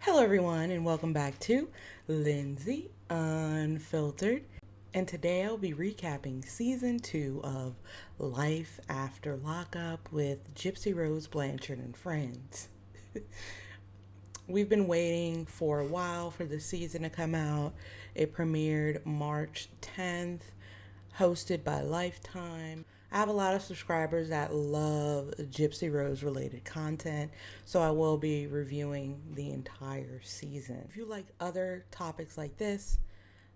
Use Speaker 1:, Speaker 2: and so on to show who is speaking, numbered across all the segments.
Speaker 1: Hello, everyone, and welcome back to Lindsay Unfiltered. And today I'll be recapping season 2 of Life After Lockup with Gypsy Rose, Blanchard, and friends. We've been waiting for a while for the season to come out. It premiered March 10th, hosted by Lifetime. I have a lot of subscribers that love Gypsy Rose related content, so I will be reviewing the entire season. If you like other topics like this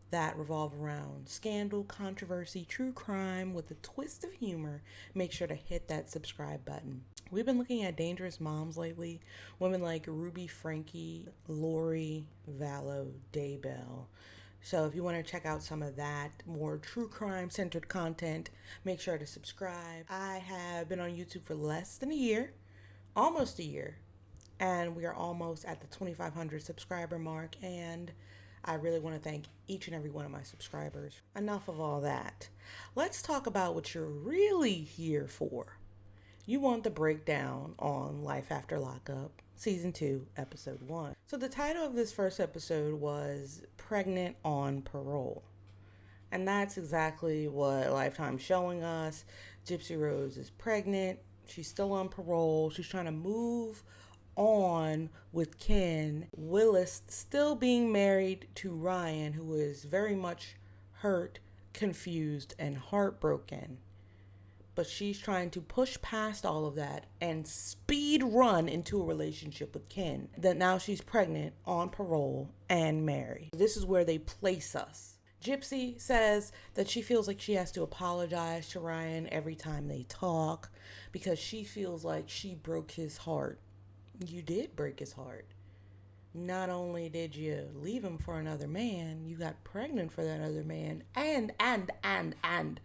Speaker 1: that revolve around scandal, controversy, true crime with a twist of humor, make sure to hit that subscribe button. We've been looking at dangerous moms lately, women like Ruby Frankie, Lori Vallow, Daybell. So if you want to check out some of that more true crime centered content, make sure to subscribe. I have been on YouTube for less than a year, almost a year, and we are almost at the 2,500 subscriber mark, and I really want to thank each and every one of my subscribers. Enough of all that. Let's talk about what you're really here for. You want the breakdown on Life After Lockup, Season 2, Episode 1. So the title of this first episode was Pregnant on Parole. And that's exactly what Lifetime's showing us. Gypsy Rose is pregnant. She's still on parole. She's trying to move on with Ken. Willis still being married to Ryan, who is very much hurt, confused, and heartbroken. But she's trying to push past all of that and speed run into a relationship with Ken. That now she's pregnant, on parole, and married. This is where they place us. Gypsy says that she feels like she has to apologize to Ryan every time they talk because she feels like she broke his heart. You did break his heart. Not only did you leave him for another man, you got pregnant for that other man, and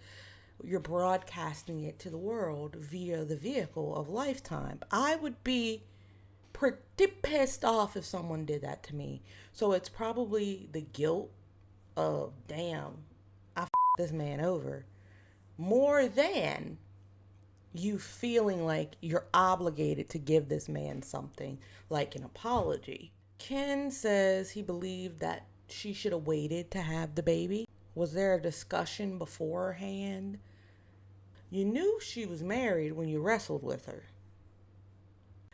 Speaker 1: you're broadcasting it to the world via the vehicle of Lifetime. I would be pretty pissed off if someone did that to me. So it's probably the guilt of, damn, I f***ed this man over, more than you feeling like you're obligated to give this man something like an apology. Ken says he believed that she should have waited to have the baby. Was there a discussion beforehand? You knew she was married when you wrestled with her.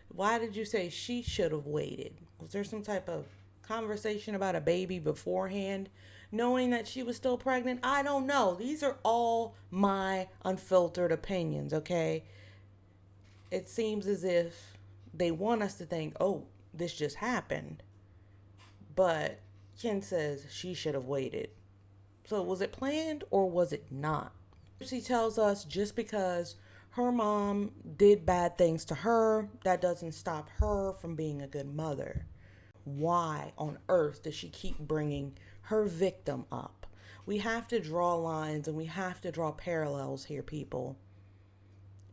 Speaker 1: Why did you say she should have waited? Was there some type of conversation about a baby beforehand, knowing that she was still pregnant? I don't know. These are all my unfiltered opinions, okay? It seems as if they want us to think, oh, this just happened. But Ken says she should have waited. So was it planned or was it not? She tells us just because her mom did bad things to her, that doesn't stop her from being a good mother. Why on earth does she keep bringing her victim up? We have to draw lines and we have to draw parallels here, people.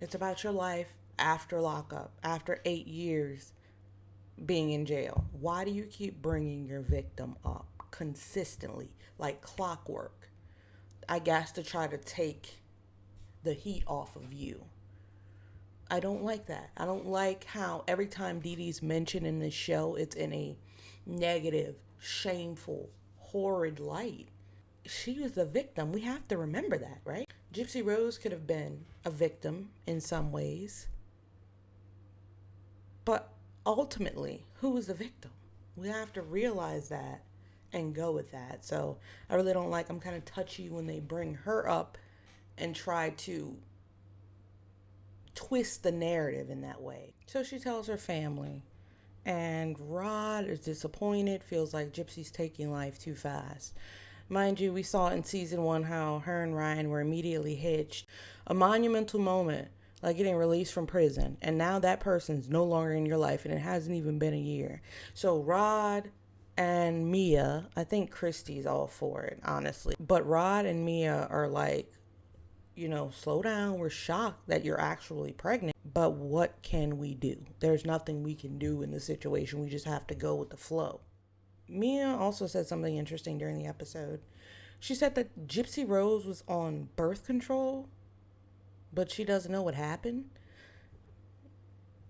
Speaker 1: It's about your life after lockup, after 8 years being in jail. Why do you keep bringing your victim up consistently, like clockwork? I guess to try to take the heat off of you. I don't like that. I don't like how every time Dee Dee's mentioned in this show, it's in a negative, shameful, horrid light. She was the victim. We have to remember that, right? Gypsy Rose could have been a victim in some ways. But ultimately, who was the victim? We have to realize that and go with that. So I really don't like, I'm kind of touchy when they bring her up and try to twist the narrative in that way. So she tells her family, and Rod is disappointed, feels like Gypsy's taking life too fast. Mind you, we saw in season 1 how her and Ryan were immediately hitched. A monumental moment, like getting released from prison, and now that person's no longer in your life, and it hasn't even been a year. So Rod and Mia, I think Christy's all for it, honestly. But Rod and Mia are like, slow down. We're shocked that you're actually pregnant, but what can we do? There's nothing we can do in this situation. We just have to go with the flow. Mia also said something interesting during the episode. She said that Gypsy Rose was on birth control, but she doesn't know what happened.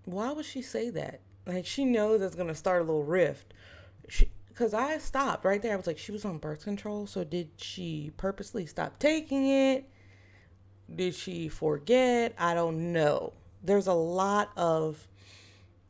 Speaker 1: Why would she say that? Like, she knows that's going to start a little rift. Because I stopped right there. I was like, she was on birth control. So did she purposely stop taking it? Did she forget? I don't know. There's a lot of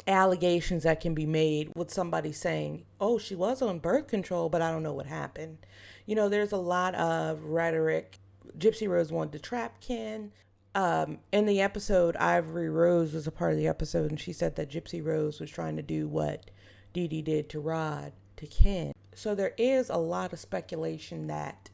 Speaker 1: allegations that can be made with somebody saying, oh, she was on birth control, but I don't know what happened. There's a lot of rhetoric. Gypsy Rose wanted to trap Ken. In the episode, Ivory Rose was a part of the episode, and she said that Gypsy Rose was trying to do what Dee Dee did to Rod to Ken. So there is a lot of speculation that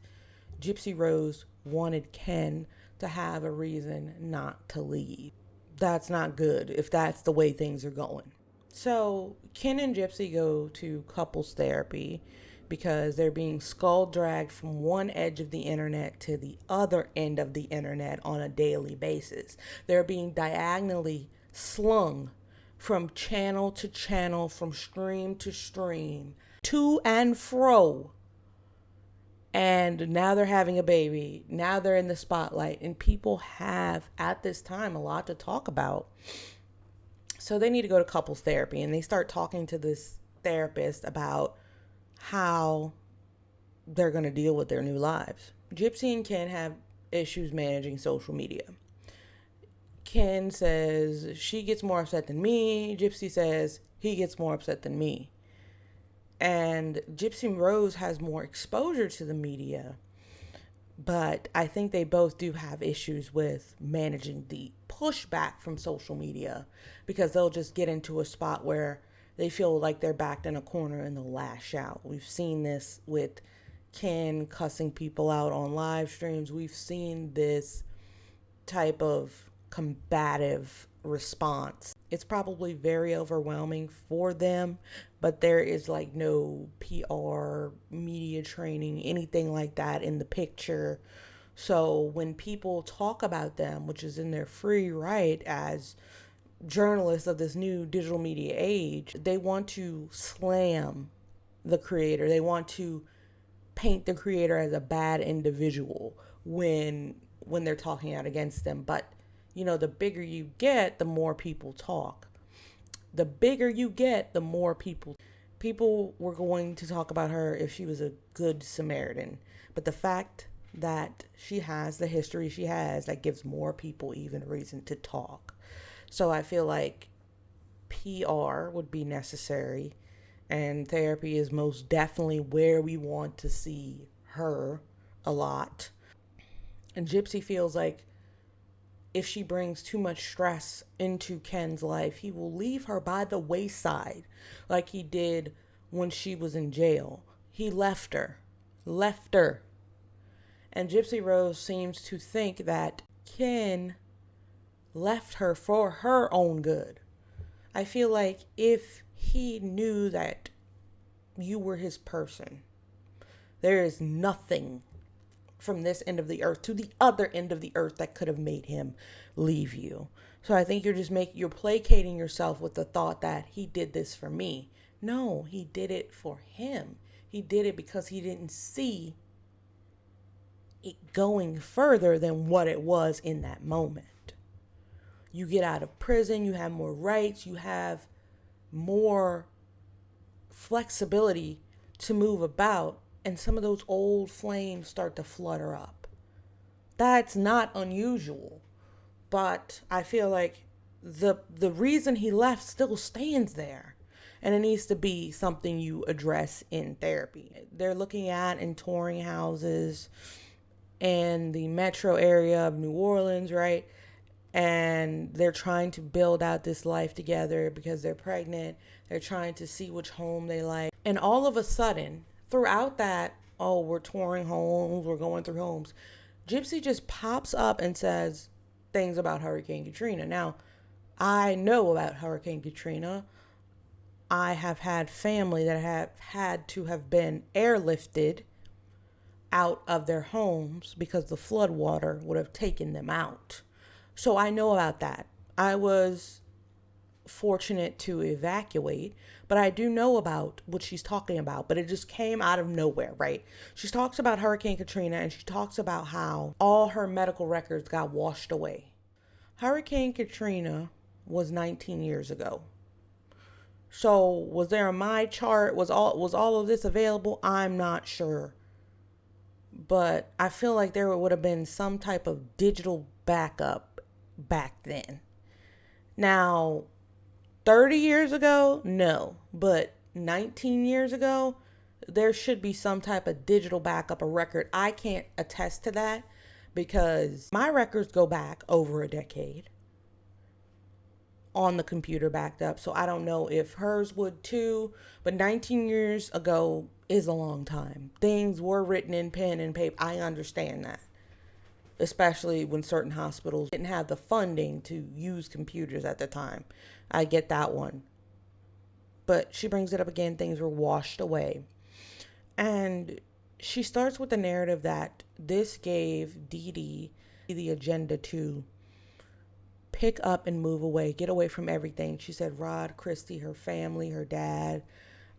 Speaker 1: Gypsy Rose wanted Ken to have a reason not to leave. That's not good if that's the way things are going. So Ken and Gypsy go to couples therapy because they're being skull dragged from one edge of the internet to the other end of the internet on a daily basis. They're being diagonally slung from channel to channel, from stream to stream, to and fro. And now they're having a baby. Now they're in the spotlight. And people have, at this time, a lot to talk about. So they need to go to couples therapy. And they start talking to this therapist about how they're going to deal with their new lives. Gypsy and Ken have issues managing social media. Ken says she gets more upset than me. Gypsy says he gets more upset than me. And Gypsy Rose has more exposure to the media, but I think they both do have issues with managing the pushback from social media, because they'll just get into a spot where they feel like they're backed in a corner and they'll lash out. We've seen this with Ken cussing people out on live streams. We've seen this type of combative response. It's probably very overwhelming for them, but there is like no PR, media training, anything like that in the picture. So when people talk about them, which is in their free right as journalists of this new digital media age, they want to slam the creator. They want to paint the creator as a bad individual when they're talking out against them. But the bigger you get, the more people talk. The bigger you get, the more people were going to talk about her if she was a good Samaritan. But the fact that she has the history she has, that gives more people even a reason to talk. So I feel like PR would be necessary, and therapy is most definitely where we want to see her a lot. And Gypsy feels like if she brings too much stress into Ken's life, he will leave her by the wayside like he did when she was in jail. He left her. And Gypsy Rose seems to think that Ken left her for her own good. I feel like if he knew that you were his person, there is nothing from this end of the earth to the other end of the earth that could have made him leave you. So I think you're placating yourself with the thought that he did this for me. No, he did it for him. He did it because he didn't see it going further than what it was in that moment. You get out of prison, you have more rights, you have more flexibility to move about, and some of those old flames start to flutter up. That's not unusual, but I feel like the reason he left still stands there, and it needs to be something you address in therapy. They're looking at and touring houses in the metro area of New Orleans, right? And they're trying to build out this life together because they're pregnant. They're trying to see which home they like. And all of a sudden, throughout that, oh, we're touring homes, we're going through homes, Gypsy just pops up and says things about Hurricane Katrina. Now, I know about Hurricane Katrina. I have had family that have had to have been airlifted out of their homes because the flood water would have taken them out. So I know about that. I was fortunate to evacuate, but I do know about what she's talking about, but it just came out of nowhere, right? She talks about Hurricane Katrina, and she talks about how all her medical records got washed away. Hurricane Katrina was 19 years ago. So was there on my chart? Was all of this available? I'm not sure. But I feel like there would have been some type of digital backup back then. Now, 30 years ago, no. But 19 years ago, there should be some type of digital backup, a record. I can't attest to that because my records go back over a decade on the computer backed up. So I don't know if hers would too, but 19 years ago is a long time. Things were written in pen and paper. I understand that, especially when certain hospitals didn't have the funding to use computers at the time. I get that one. But she brings it up again, things were washed away. And she starts with the narrative that this gave Dee Dee the agenda to pick up and move away, get away from everything. She said Rod, Christy, her family, her dad,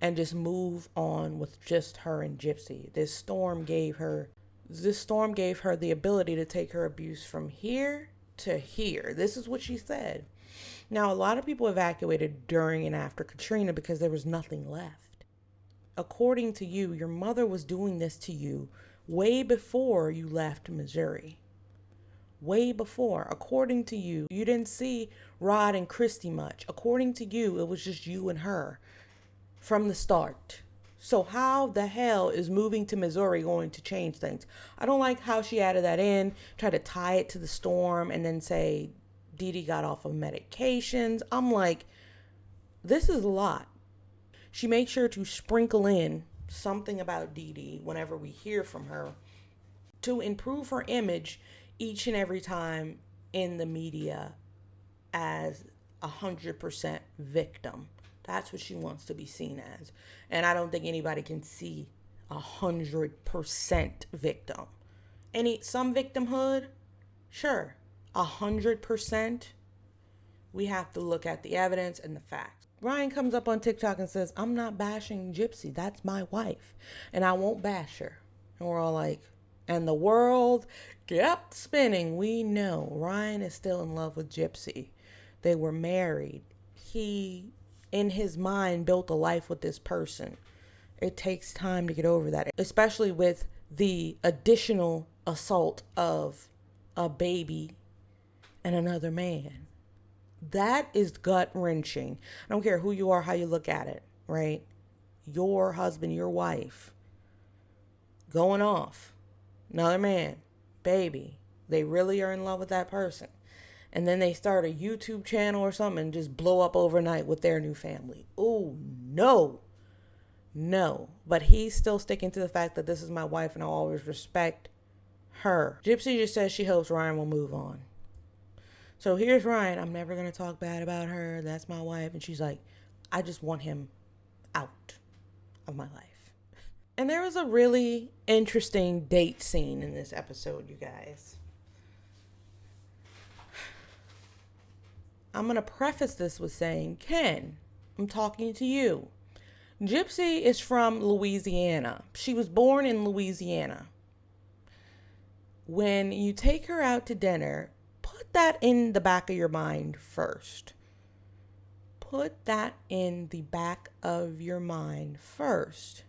Speaker 1: and just move on with just her and Gypsy. This storm gave her the ability to take her abuse from here to here. This is what she said. Now, a lot of people evacuated during and after Katrina because there was nothing left. According to you, your mother was doing this to you way before you left Missouri. Way before. According to you, you didn't see Rod and Christy much. According to you, it was just you and her from the start. So how the hell is moving to Missouri going to change things? I don't like how she added that in, tried to tie it to the storm, and then say Dee Dee got off of medications. I'm like, this is a lot. She makes sure to sprinkle in something about Dee Dee whenever we hear from her to improve her image each and every time in the media as 100% victim. That's what she wants to be seen as. And I don't think anybody can see 100% victim. Some victimhood, sure. 100%, we have to look at the evidence and the facts. Ryan comes up on TikTok and says, I'm not bashing Gypsy. That's my wife. And I won't bash her. And we're all like, and the world kept spinning. We know Ryan is still in love with Gypsy. They were married. He, in his mind, built a life with this person. It takes time to get over that, especially with the additional assault of a baby and another man. That is gut-wrenching. I don't care who you are, how you look at it, right? Your husband, your wife, going off. Another man, baby, they really are in love with that person. And then they start a YouTube channel or something and just blow up overnight with their new family. Oh, no. No. But he's still sticking to the fact that this is my wife and I'll always respect her. Gypsy just says she hopes Ryan will move on. So here's Ryan. I'm never going to talk bad about her. That's my wife. And she's like, I just want him out of my life. And there was a really interesting date scene in this episode, you guys. I'm going to preface this with saying, Ken, I'm talking to you. Gypsy is from Louisiana. She was born in Louisiana. When you take her out to dinner, put that in the back of your mind first. Put that in the back of your mind first.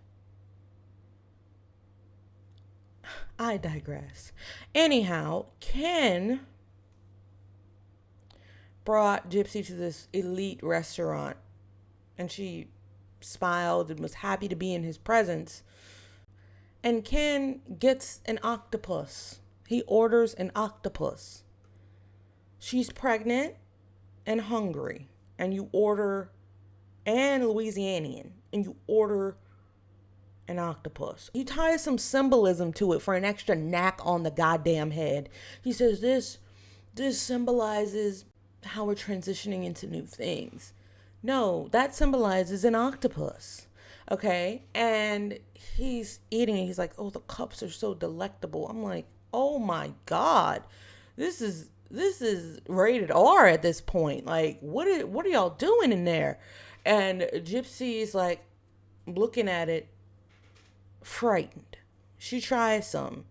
Speaker 1: I digress. Anyhow, Ken brought Gypsy to this elite restaurant and she smiled and was happy to be in his presence. And Ken gets an octopus. He orders an octopus. She's pregnant and hungry, and you order, and Louisianian, and you order an octopus. He ties some symbolism to it for an extra knack on the goddamn head. He says this symbolizes how we're transitioning into new things. No, that symbolizes an octopus. Okay? And he's eating it. He's like, oh, the cups are so delectable. I'm like, oh my God. This is rated R at this point. Like, what are y'all doing in there? And Gypsy's like looking at it, frightened. She tries some.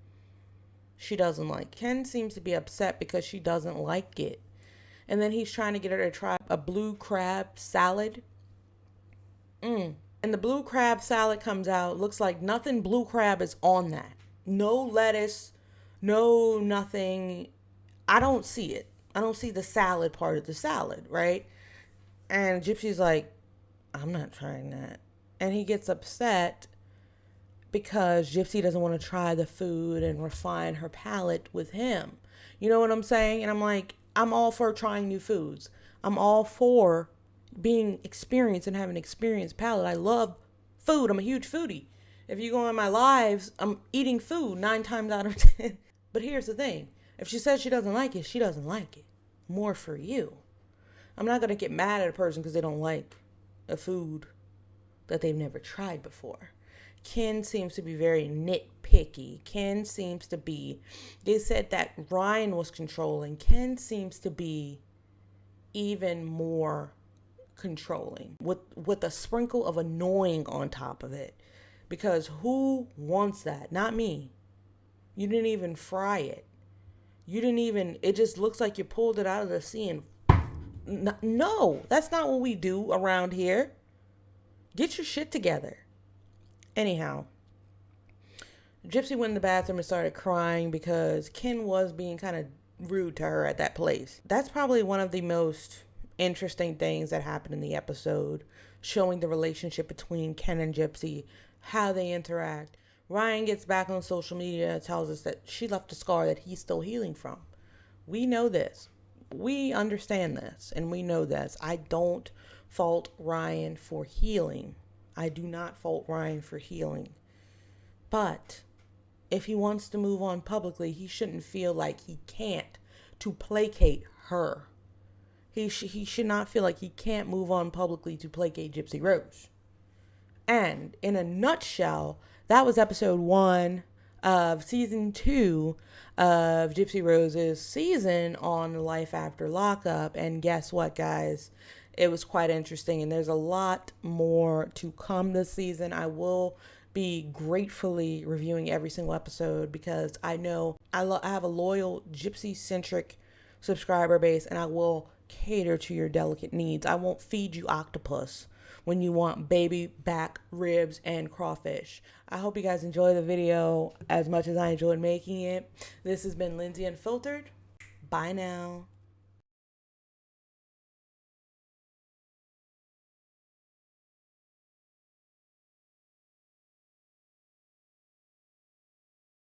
Speaker 1: She doesn't like. Ken seems to be upset because she doesn't like it. And then he's trying to get her to try a blue crab salad. And the blue crab salad comes out. Looks like nothing blue crab is on that. No lettuce, no nothing. I don't see it. I don't see the salad part of the salad, right? And Gypsy's like, I'm not trying that. And he gets upset because Gypsy doesn't want to try the food and refine her palate with him. You know what I'm saying? And I'm like, I'm all for trying new foods. I'm all for being experienced and having an experienced palate. I love food. I'm a huge foodie. If you go in my lives, I'm eating food 9 times out of 10. But here's the thing. If she says she doesn't like it, she doesn't like it. More for you. I'm not going to get mad at a person because they don't like a food that they've never tried before. Ken seems to be very nitpicky. Ken seems to be, they said that Ryan was controlling. Ken seems to be even more controlling with a sprinkle of annoying on top of it. Because who wants that? Not me. You didn't even fry it. It just looks like you pulled it out of the sea and, no, that's not what we do around here. Get your shit together. Anyhow, Gypsy went in the bathroom and started crying because Ken was being kind of rude to her at that place. That's probably one of the most interesting things that happened in the episode, showing the relationship between Ken and Gypsy, how they interact. Ryan gets back on social media and tells us that she left a scar that he's still healing from. We know this. We understand this, and we know this. I don't fault Ryan for healing. I do not fault Ryan for healing. But if he wants to move on publicly, he shouldn't feel like he can't to placate her. He should not feel like he can't move on publicly to placate Gypsy Rose. And in a nutshell, that was episode 1 of season 2 of Gypsy Rose's season on Life After Lockup. And guess what, guys? It was quite interesting, and there's a lot more to come this season. I will be gratefully reviewing every single episode because I know I have a loyal Gypsy-centric subscriber base, and I will cater to your delicate needs. I won't feed you octopus when you want baby back ribs and crawfish. I hope you guys enjoy the video as much as I enjoyed making it. This has been Lindsay Unfiltered. Bye now.